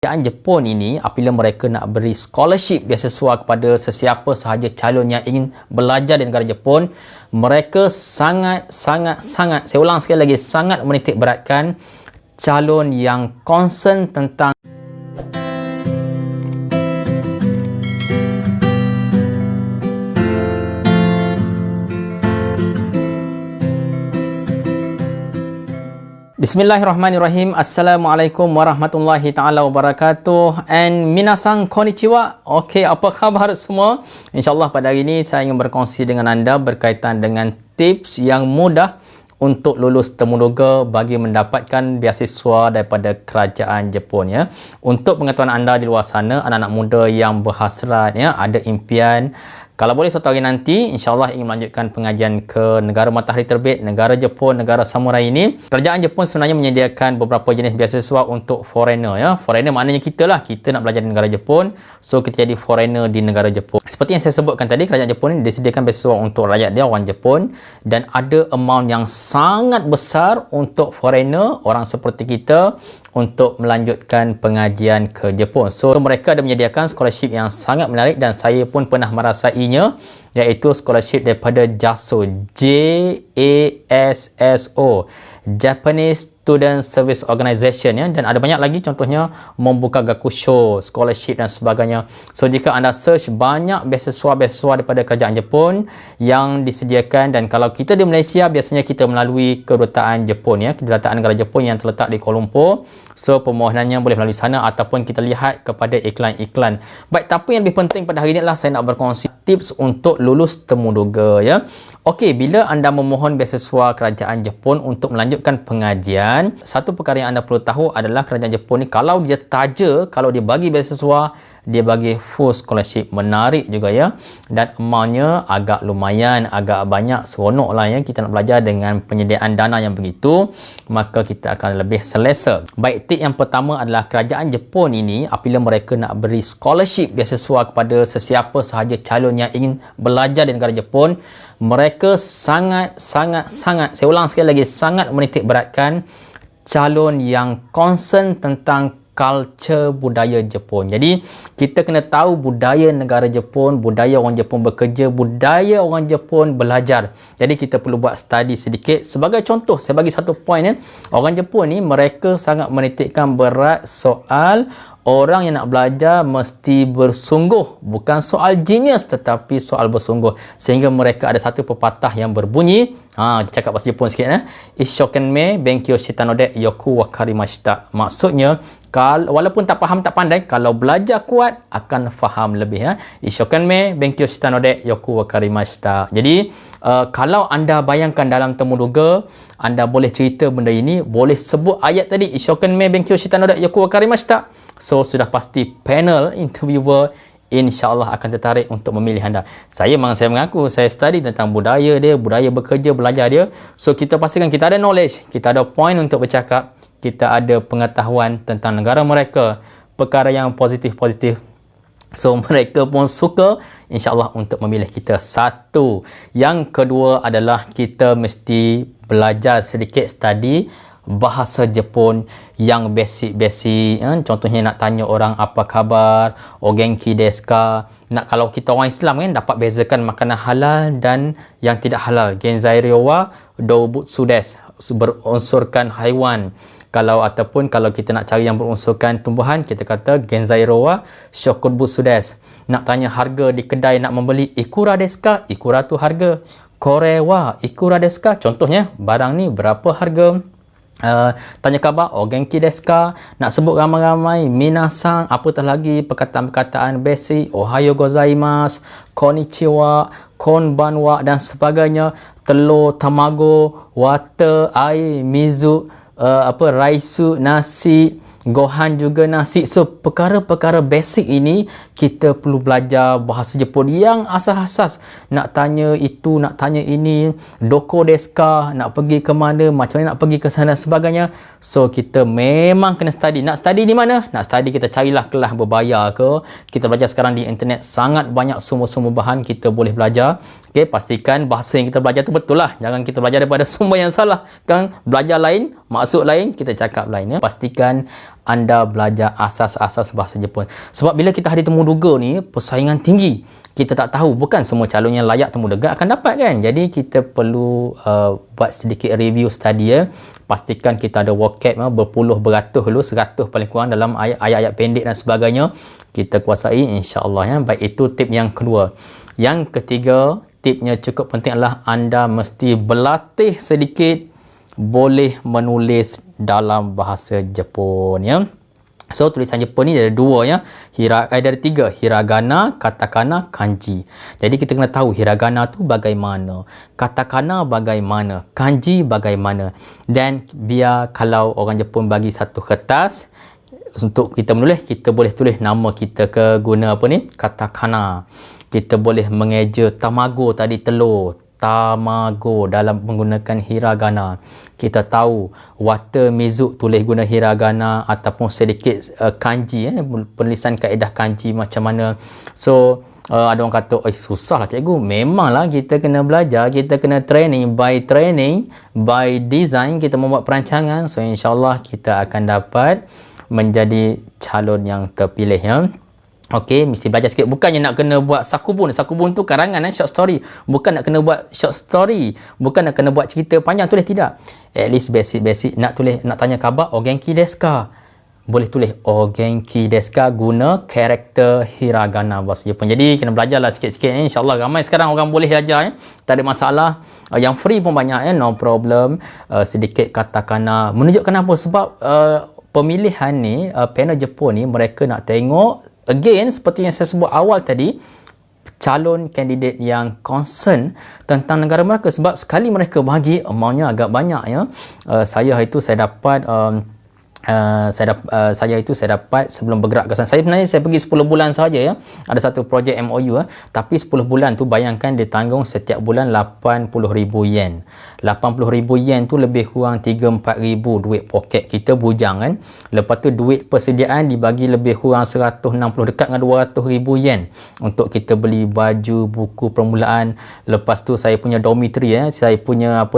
Kerajaan Jepun ini apabila mereka nak beri scholarship beasiswa kepada sesiapa sahaja calon yang ingin belajar di negara Jepun, mereka sangat, saya ulang sekali lagi, sangat menitik beratkan calon yang concern tentang Bismillahirrahmanirrahim. Assalamualaikum warahmatullahi taala wabarakatuh. And minasang konnichiwa. Okey, apa khabar semua? InsyaAllah pada hari ini saya ingin berkongsi dengan anda berkaitan dengan tips yang mudah untuk lulus temuduga bagi mendapatkan beasiswa daripada kerajaan Jepun ya. Untuk pengetahuan anda di luar sana, anak-anak muda yang berhasrat ya, ada impian kalau boleh suatu hari nanti insyaAllah ingin melanjutkan pengajian ke negara matahari terbit, negara Jepun, negara samurai ini. Kerajaan Jepun sebenarnya menyediakan beberapa jenis beasiswa untuk foreigner ya. Foreigner maknanya kita lah, kita nak belajar di negara Jepun, so kita jadi foreigner di negara Jepun. Seperti yang saya sebutkan tadi, kerajaan Jepun ini disediakan beasiswa untuk rakyat dia, orang Jepun, dan ada amount yang sangat besar untuk foreigner, orang seperti kita, untuk melanjutkan pengajian ke Jepun. So mereka ada menyediakan scholarship yang sangat menarik dan saya pun pernah merasainya, iaitu scholarship daripada JASO, JASSO, Japanese Student Service Organization ya, dan ada banyak lagi, contohnya membuka gakusho, scholarship dan sebagainya. So jika anda search, banyak beasiswa-beasiswa daripada kerajaan Jepun yang disediakan, dan kalau kita di Malaysia biasanya kita melalui kedutaan Jepun ya, kedutaan negara Jepun yang terletak di Kuala Lumpur. So permohonannya boleh melalui sana ataupun kita lihat kepada iklan-iklan. Baik, tapi yang lebih penting pada hari ini adalah saya nak berkongsi tips untuk lulus temuduga ya. Okey, bila anda memohon beasiswa kerajaan Jepun untuk melanjutkan pengajian, satu perkara yang anda perlu tahu adalah kerajaan Jepun ni kalau dia taja, kalau dia bagi beasiswa, dia bagi full scholarship. Menarik juga ya, dan amountnya agak lumayan, agak banyak, seronok lah ya. Kita nak belajar dengan penyediaan dana yang begitu, maka kita akan lebih selesa. Baik, tip yang pertama adalah kerajaan Jepun ini apabila mereka nak beri scholarship beasiswa kepada sesiapa sahaja calon yang ingin belajar di negara Jepun, mereka sangat, saya ulang sekali lagi, sangat menitik beratkan calon yang concern tentang culture budaya Jepun. Jadi kita kena tahu budaya negara Jepun, budaya orang Jepun bekerja, budaya orang Jepun belajar. Jadi kita perlu buat study sedikit. Sebagai contoh, saya bagi satu point ya. Orang Jepun ni mereka sangat menitikkan berat soal orang yang nak belajar mesti bersungguh. Bukan soal genius tetapi soal bersungguh. Sehingga mereka ada satu pepatah yang berbunyi, dia cakap bahasa Jepun sikit ya. Ishokenme benkyou shita node yoku wakarimashita. Maksudnya, walaupun tak faham, tak pandai, kalau belajar kuat akan faham lebih ya. Ishokenme benkyou shita node yoku wakarimashita. Jadi kalau anda bayangkan dalam temuduga, anda boleh cerita benda ini, boleh sebut ayat tadi, Ishokenme benkyou shita node yoku wakarimashita. So sudah pasti panel interviewer insya-Allah akan tertarik untuk memilih anda. Saya mengaku saya study tentang budaya dia, budaya bekerja, belajar dia. So kita pastikan kita ada knowledge, kita ada point untuk bercakap, kita ada pengetahuan tentang negara mereka, perkara yang positif-positif. So mereka pun suka insya-Allah untuk memilih kita. Satu. Yang kedua adalah kita mesti belajar sedikit study bahasa Jepun yang basic-basic ya. Contohnya nak tanya orang apa khabar, o genki desu ka. Nak, kalau kita orang Islam kan, dapat bezakan makanan halal dan yang tidak halal. Genzai ryo wa doubutsu desu, berunsurkan haiwan. Kalau kita nak cari yang berunsurkan tumbuhan, kita kata genzai ryo wa shokubutsu desu. Nak tanya harga di kedai, nak membeli ikura desu ka, ikura tu harga. Kore wa ikura desu ka, contohnya barang ni berapa harga. Tanya khabar, o genki desu ka. Nak sebut ramai-ramai, minasang, apatah lagi perkataan-perkataan basic, ohayo gozaimasu, konnichiwa, konbanwa dan sebagainya. Telur, tamago, water, air, mizu, raisu, nasi, gohan juga nasi. So perkara-perkara basic ini kita perlu belajar bahasa Jepun yang asas-asas. Nak tanya itu, nak tanya ini, doko desu ka, nak pergi ke mana, macam mana nak pergi ke sana sebagainya. So kita memang kena study. Nak study di mana? Nak study, kita carilah kelas berbayar ke. Kita belajar sekarang di internet, sangat banyak sumber-sumber bahan kita boleh belajar. Okey, pastikan bahasa yang kita belajar tu betul lah. Jangan kita belajar daripada sumber yang salah. Kan belajar lain, maksud lain, kita cakap lain ya. Pastikan anda belajar asas-asas bahasa Jepun. Sebab bila kita hari temu duga ni, persaingan tinggi. Kita tak tahu, bukan semua calon yang layak temu duga akan dapat kan. Jadi kita perlu buat sedikit review study ya. Pastikan kita ada vocab berpuluh beratus dulu, 100 paling kurang dalam ayat-ayat pendek dan sebagainya. Kita kuasai insya-Allah ya. Baik, itu tip yang kedua. Yang ketiga, tipnya cukup penting adalah anda mesti berlatih sedikit boleh menulis dalam bahasa Jepun ya. So tulisan Jepun ni ada dua ya. Ada tiga, hiragana, katakana, kanji. Jadi kita kena tahu hiragana tu bagaimana, katakana bagaimana, kanji bagaimana. Dan biar kalau orang Jepun bagi satu kertas untuk kita menulis, kita boleh tulis nama kita ke guna apa ni? Katakana. Kita boleh mengeja tamago tadi, telur. Tamago dalam menggunakan hiragana. Kita tahu water mizu tulis guna hiragana ataupun sedikit kanji penulisan kaedah kanji macam mana. So ada orang kata susah lah cikgu. Memanglah kita kena belajar, kita kena training by design, kita membuat perancangan. So insyaAllah kita akan dapat menjadi calon yang terpilih ya. Okey, mesti belajar sikit. Bukannya nak kena buat sakubun. Sakubun tu karangan short story. Bukan nak kena buat short story. Bukan nak kena buat cerita panjang, tulis tidak. At least basic. Nak tulis, nak tanya khabar, o genki desu ka? Boleh tulis o genki desu ka guna karakter hiragana bahasa Jepun. Jadi kena belajarlah sikit-sikit ni. InsyaAllah ramai sekarang orang boleh ajar ya. Tak ada masalah. Yang free pun banyak ya, no problem. Sedikit katakana. Menunjukkan apa? Sebab pemilihan ni, panel Jepun ni, mereka nak tengok again, seperti yang saya sebut awal tadi, calon kandidat yang concern tentang negara mereka. Sebab sekali mereka bagi amountnya agak banyak ya. Saya dapat saya dapat sebelum bergerak ke sana. Saya pergi 10 bulan saja ya. Ada satu projek MOU tapi 10 bulan tu bayangkan dia tanggung setiap bulan 80,000 yen. 80,000 yen tu lebih kurang 3-4 ribu duit poket kita bujang kan. Lepas tu duit persediaan dibagi lebih kurang 160 dekat dengan 200,000 yen untuk kita beli baju, buku permulaan. Lepas tu saya punya dormitory saya punya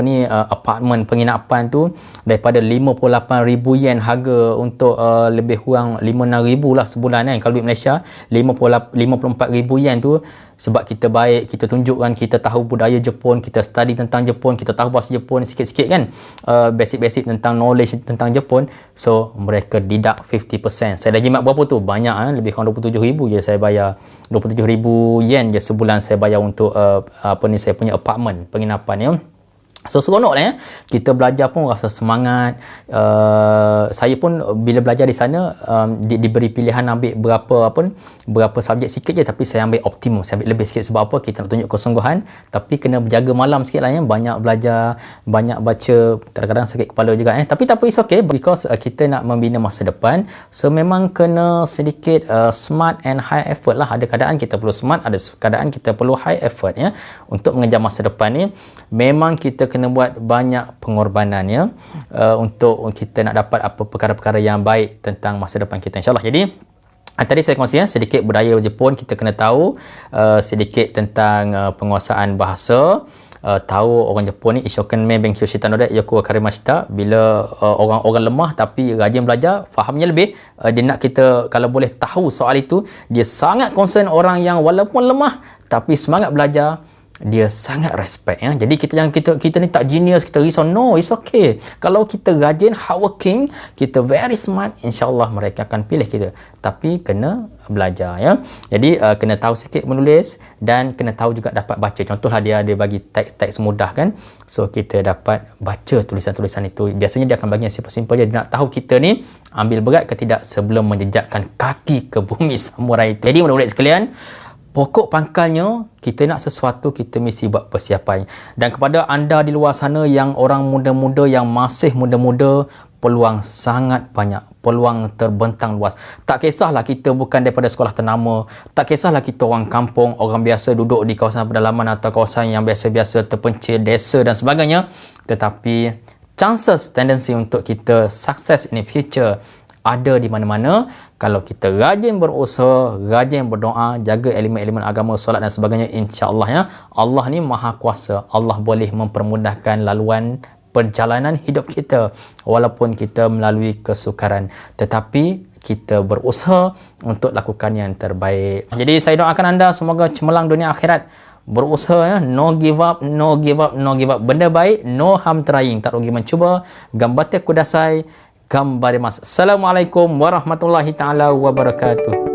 apartmen penginapan tu daripada 58,000 yen harga untuk lebih kurang 5-6 ribu lah sebulan kan. Kalau duit Malaysia 54,000 yen tu. Sebab kita baik, kita tunjukkan kita tahu budaya Jepun, kita study tentang Jepun, kita tahu bahasa Jepun sikit-sikit kan, basic-basic tentang knowledge tentang Jepun. So mereka deduct 50%. Saya dah jimat berapa tu? Banyak lebih kurang 27,000 je saya bayar. 27,000 yen je sebulan saya bayar untuk saya punya apartmen penginapan ya. So seronok lah ya. Kita belajar pun rasa semangat. Saya pun bila belajar di sana diberi pilihan ambil berapa subjek sikit je, tapi saya ambil optimum. Saya ambil lebih sikit. Sebab apa? Kita nak tunjuk kesungguhan, tapi kena berjaga malam sikit lah ya. Banyak belajar, banyak baca, kadang-kadang sakit kepala juga tapi tak apa, it's okay because kita nak membina masa depan. So memang kena sedikit smart and high effort lah. Ada keadaan kita perlu smart, ada keadaan kita perlu high effort ya. Untuk mengejar masa depan ni memang kita kena buat banyak pengorbanan ya, untuk kita nak dapat apa perkara-perkara yang baik tentang masa depan kita insyaAllah. Jadi tadi saya kongsi sedikit budaya Jepun, kita kena tahu sedikit tentang penguasaan bahasa. Tahu orang Jepun ni ishokenmei benkyou shita node yoku wakarimashita. Bila orang lemah tapi rajin belajar, fahamnya lebih, dia nak kita kalau boleh tahu soal itu. Dia sangat concern orang yang walaupun lemah tapi semangat belajar, dia sangat respect ya. Jadi kita ni tak genius, kita risau. No, it's okay. Kalau kita rajin, hardworking, kita very smart, insyaAllah mereka akan pilih kita. Tapi kena belajar ya. Jadi kena tahu sikit menulis dan kena tahu juga dapat baca. Contohlah dia bagi teks mudah kan. So kita dapat baca tulisan-tulisan itu. Biasanya dia akan bagi yang simple-simple je. Dia nak tahu kita ni ambil berat ke tidak sebelum menjejakkan kaki ke bumi samurai itu. Jadi mudah-mudahan sekalian, pokok pangkalnya kita nak sesuatu, kita mesti buat persiapan. Dan kepada anda di luar sana yang orang muda-muda, yang masih muda-muda, peluang sangat banyak, peluang terbentang luas. Tak kisahlah kita bukan daripada sekolah ternama, tak kisahlah kita orang kampung, orang biasa duduk di kawasan pedalaman atau kawasan yang biasa-biasa terpencil, desa dan sebagainya, tetapi chances, tendensi untuk kita sukses in the future ada di mana-mana kalau kita rajin berusaha, rajin berdoa, jaga elemen-elemen agama, solat dan sebagainya. InsyaAllah ya, Allah ni maha kuasa. Allah boleh mempermudahkan laluan perjalanan hidup kita walaupun kita melalui kesukaran, tetapi kita berusaha untuk lakukan yang terbaik. Jadi saya doakan anda semoga cemerlang dunia akhirat. Berusaha ya, no give up, no give up, no give up. Benda baik, no harm trying. Tak rugi mencuba. Gambate kudasai, gambarimasu. Assalamualaikum warahmatullahi taala wabarakatuh.